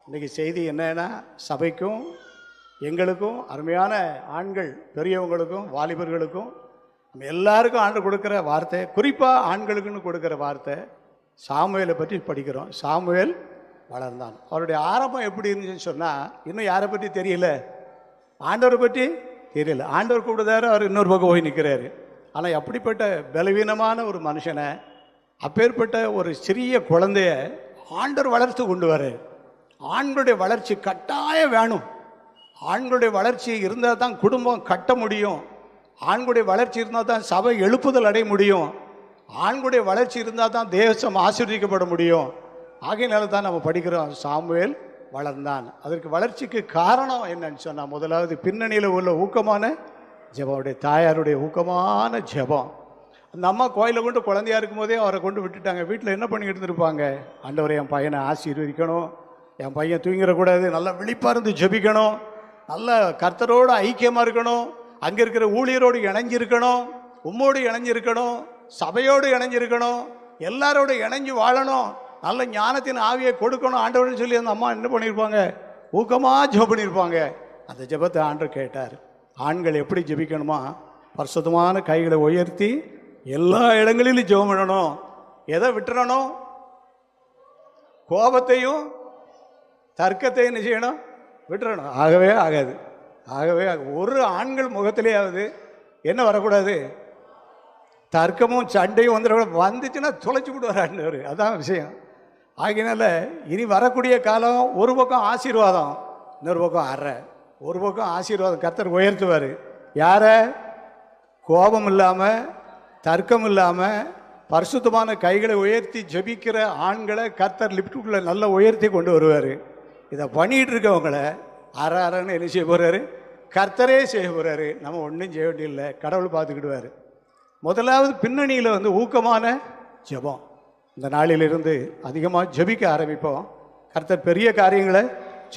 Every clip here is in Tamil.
இன்றைக்கி செய்தி என்னன்னா, சபைக்கும் எங்களுக்கும் அருமையான ஆண்கள் பெரியவங்களுக்கும் வாலிபர்களுக்கும் நம்ம எல்லாருக்கும் ஆண்டு கொடுக்குற வார்த்தை, குறிப்பாக ஆண்களுக்குன்னு கொடுக்குற வார்த்தை சாமுவேலை பற்றி படிக்கிறோம். சாமுவேல் வளர்ந்தான். அவருடைய ஆரம்பம் எப்படி இருந்துச்சுன்னு சொன்னால், இன்னும் யாரை பற்றி தெரியல, ஆண்டவரை பற்றி தெரியல. ஆண்டவர் கூப்பிடுதாரு, அவர் இன்னொரு பக்கம் போய் நிற்கிறாரு. ஆனால் அப்படிப்பட்ட பலவீனமான ஒரு மனுஷனை, அப்பேற்பட்ட ஒரு சிறிய குழந்தைய ஆண்டவர் வளர்த்து கொண்டு வர. ஆண்களுடைய வளர்ச்சி கட்டாயம் வேணும். ஆண்களுடைய வளர்ச்சி இருந்தால் தான் குடும்பம் கட்ட முடியும். ஆண்களுடைய வளர்ச்சி இருந்தால் தான் சபை எழுப்புதல் அடைய முடியும். ஆண்களுடைய வளர்ச்சி இருந்தால் தான் தேசம் ஆசீர்வதிக்கப்பட முடியும். ஆகையினால தான் நம்ம படிக்கிறோம், சாமுவேல் வளர்ந்தான். அதற்கு வளர்ச்சிக்கு காரணம் என்னன்னு சொன்னால், முதலாவது பின்னணியில் உள்ள ஊக்கமான ஜெபம், அவருடைய தாயாருடைய ஊக்கமான ஜெபம். அந்த அம்மா கோயிலில் கொண்டு குழந்தையா இருக்கும் போதே அவரை கொண்டு விட்டுட்டாங்க. வீட்டில் என்ன பண்ணிக்கிட்டு இருந்திருப்பாங்க? ஆண்டவரை என் பையனை ஆசீர்வதிக்கணும், என் பையன் தூங்கிடக்கூடாது, நல்லா விழிப்பாக இருந்து ஜெபிக்கணும், நல்ல கர்த்தரோடு ஐக்கியமாக இருக்கணும், அங்கே இருக்கிற ஊழியரோடு இணைஞ்சிருக்கணும், உம்மோடு இணைஞ்சிருக்கணும், சபையோடு இணைஞ்சிருக்கணும், எல்லாரோடு இணைஞ்சு வாழணும், நல்ல ஞானத்தின் ஆவியை கொடுக்கணும் ஆண்டவர்னு சொல்லி அந்த அம்மா என்ன பண்ணியிருப்பாங்க? ஊக்கமாக ஜெபம் பண்ணியிருப்பாங்க. அந்த ஜெபத்தை ஆண்டவர் கேட்டார். ஆண்கள் எப்படி ஜெபிக்கணுமா? பரிசுத்தமான கைகளை உயர்த்தி எல்லா இடங்களிலும் ஜெபம் பண்ணணும். எதை விட்டுறணும்? கோபத்தையும் தர்க்கத்தையும் என்ன செய்யணும்? விட்டுறணும். ஆகவே ஆகாது. ஒரு ஆண்கள் முகத்திலேயாவது என்ன வரக்கூடாது? தர்க்கமும் சண்டையும் வந்துச்சுன்னா தொலைச்சி விடுவார் ஆண்டவர். அதான் விஷயம். ஆகினால இனி வரக்கூடிய காலம் ஒரு பக்கம் ஆசீர்வாதம், இன்னொரு பக்கம் அறை. ஒரு பக்கம் ஆசீர்வாதம் கர்த்தர் உயர்த்துவார். யாரை? கோபம் இல்லாமல், தர்க்கம் இல்லாமல், பரிசுத்தமான கைகளை உயர்த்தி ஜெபிக்கிற ஆண்களை கர்த்தர் லிப்டுக்குள்ளே நல்லா உயர்த்தி கொண்டு வருவார். இதை பண்ணிகிட்டு இருக்கவங்கள அறன்னு என்ன செய்ய போகிறாரு? கர்த்தரே செய்ய போகிறாரு. நம்ம ஒன்றும் செய்ய வேண்டியதில்லை, கடவுள் பார்த்துக்கிடுவார். முதலாவது பின்னணியில் ஊக்கமான ஜெபம். இந்த நாளிலிருந்து அதிகமாக ஜெபிக்க ஆரம்பிப்போம். கர்த்தர் பெரிய காரியங்களை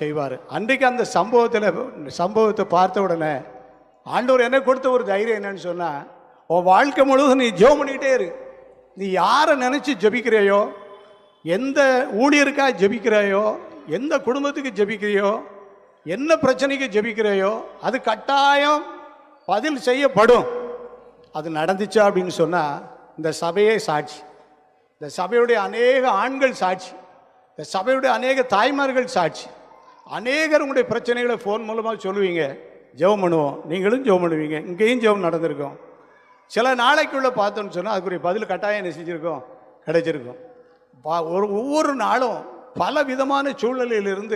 செய்வார். அன்றைக்கு அந்த சம்பவத்தை பார்த்த உடனே ஆண்டவர் என்ன கொடுத்த ஒரு தைரியம் என்னன்னு சொன்னால், உன் வாழ்க்கை முழுவதும் நீ ஜெபம் பண்ணிக்கிட்டே இரு. நீ யாரை நினச்சி ஜெபிக்கிறையோ, எந்த ஊழியருக்காக ஜெபிக்கிறாயோ, எந்த குடும்பத்துக்கு ஜெபிக்கிறையோ, என்ன பிரச்சனைக்கு ஜெபிக்கிறையோ, அது கட்டாயம் பதில் செய்யப்படும். அது நடந்துச்சா அப்படின்னு சொன்னால், இந்த சபையே சாட்சி, இந்த சபையுடைய அநேக ஆண்கள் சாட்சி, இந்த சபையுடைய அநேக தாய்மார்கள் சாட்சி. அநேகர் உங்களுடைய பிரச்சனைகளை ஃபோன் மூலமாக சொல்லுவீங்க, ஜெபம் பண்ணுவோம், நீங்களும் ஜெபம் பண்ணுவீங்க. இங்கேயும் ஜெபம் நடந்திருக்கும். சில நாளைக்குள்ளே பார்த்தோன்னு சொன்னால் அதுக்குரிய பதில் கட்டாயம் என்ன செஞ்சுருக்கோம்? கிடைச்சிருக்கும். ஒவ்வொரு நாளும் பல விதமான சூழ்நிலையிலிருந்து